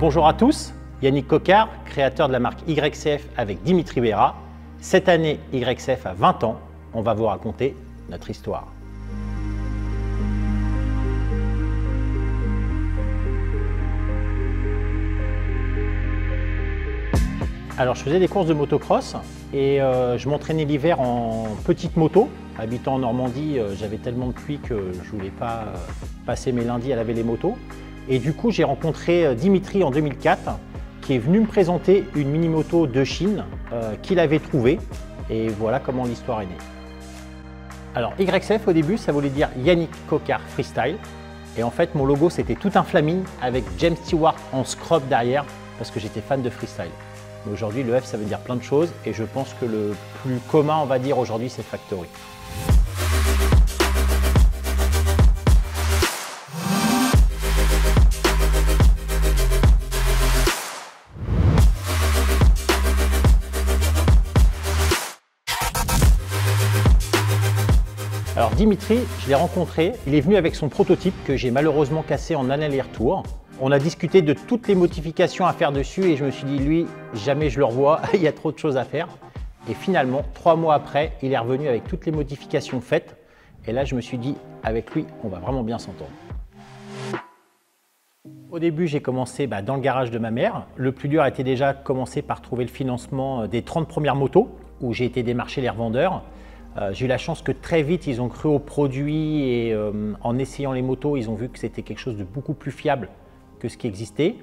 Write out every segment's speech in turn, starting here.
Bonjour à tous, Yannick Coquard, créateur de la marque YCF avec Dimitri Béra. Cette année, YCF a 20 ans, on va vous raconter notre histoire. Alors je faisais des courses de motocross et je m'entraînais l'hiver en petite moto. Habitant en Normandie, j'avais tellement de pluie que je ne voulais pas passer mes lundis à laver les motos. Et du coup, j'ai rencontré Dimitri en 2004 qui est venu me présenter une mini-moto de Chine qu'il avait trouvée. Et voilà comment l'histoire est née. Alors YCF au début, ça voulait dire Yannick Coquard Freestyle. Et en fait, mon logo, c'était tout un flaming avec James Stewart en scrub derrière parce que j'étais fan de freestyle. Mais aujourd'hui, le F, ça veut dire plein de choses et je pense que le plus commun, on va dire aujourd'hui, c'est Factory. Alors Dimitri, je l'ai rencontré, il est venu avec son prototype que j'ai malheureusement cassé en aller-retour. On a discuté de toutes les modifications à faire dessus et je me suis dit, lui, jamais je le revois, il y a trop de choses à faire. Et finalement, 3 mois après, il est revenu avec toutes les modifications faites. Et là, je me suis dit, avec lui, on va vraiment bien s'entendre. Au début, j'ai commencé dans le garage de ma mère. Le plus dur a été déjà commencer par trouver le financement des 30 premières motos, où j'ai été démarcher les revendeurs. J'ai eu la chance que très vite, ils ont cru au produit et en essayant les motos, ils ont vu que c'était quelque chose de beaucoup plus fiable que ce qui existait.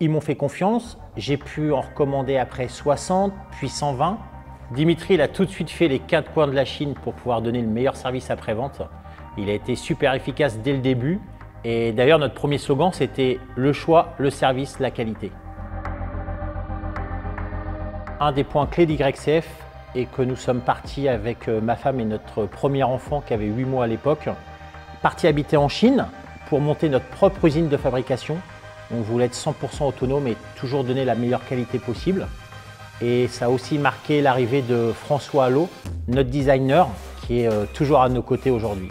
Ils m'ont fait confiance, j'ai pu en recommander après 60, puis 120. Dimitri, il a tout de suite fait les 4 coins de la Chine pour pouvoir donner le meilleur service après-vente. Il a été super efficace dès le début. Et d'ailleurs, notre premier slogan, c'était le choix, le service, la qualité. Un des points clés d'YCF est que nous sommes partis avec ma femme et notre premier enfant qui avait 8 mois à l'époque, partis habiter en Chine pour monter notre propre usine de fabrication. On voulait être 100% autonome et toujours donner la meilleure qualité possible. Et ça a aussi marqué l'arrivée de François Allot, notre designer, qui est toujours à nos côtés aujourd'hui.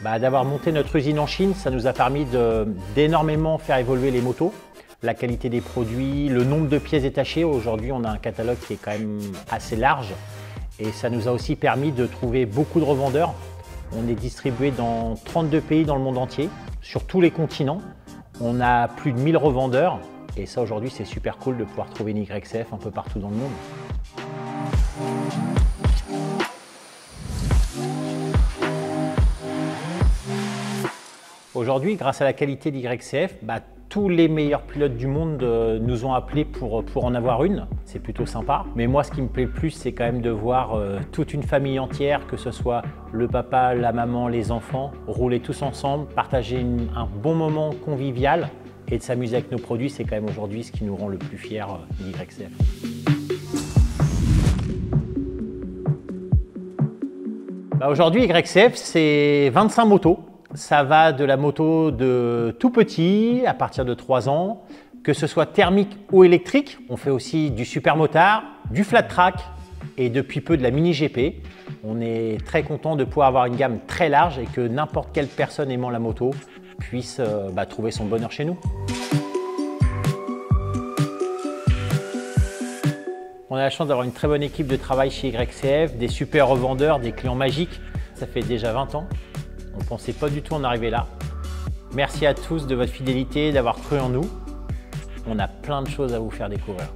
D'avoir monté notre usine en Chine, ça nous a permis d'énormément faire évoluer les motos, la qualité des produits, le nombre de pièces détachées. Aujourd'hui, on a un catalogue qui est quand même assez large et ça nous a aussi permis de trouver beaucoup de revendeurs. On est distribué dans 32 pays dans le monde entier, sur tous les continents. On a plus de 1000 revendeurs et ça aujourd'hui c'est super cool de pouvoir trouver une YCF un peu partout dans le monde. Aujourd'hui, grâce à la qualité d'YCF, tous les meilleurs pilotes du monde nous ont appelés pour en avoir une. C'est plutôt sympa. Mais moi, ce qui me plaît le plus, c'est quand même de voir toute une famille entière, que ce soit le papa, la maman, les enfants, rouler tous ensemble, partager un bon moment convivial et de s'amuser avec nos produits. C'est quand même aujourd'hui ce qui nous rend le plus fiers d'YCF. Aujourd'hui, YCF, c'est 25 motos. Ça va de la moto de tout petit, à partir de 3 ans, que ce soit thermique ou électrique. On fait aussi du super motard, du flat track et depuis peu de la mini GP. On est très content de pouvoir avoir une gamme très large et que n'importe quelle personne aimant la moto puisse trouver son bonheur chez nous. On a la chance d'avoir une très bonne équipe de travail chez YCF, des super revendeurs, des clients magiques. Ça fait déjà 20 ans. On ne pensait pas du tout en arriver là. Merci à tous de votre fidélité, d'avoir cru en nous. On a plein de choses à vous faire découvrir.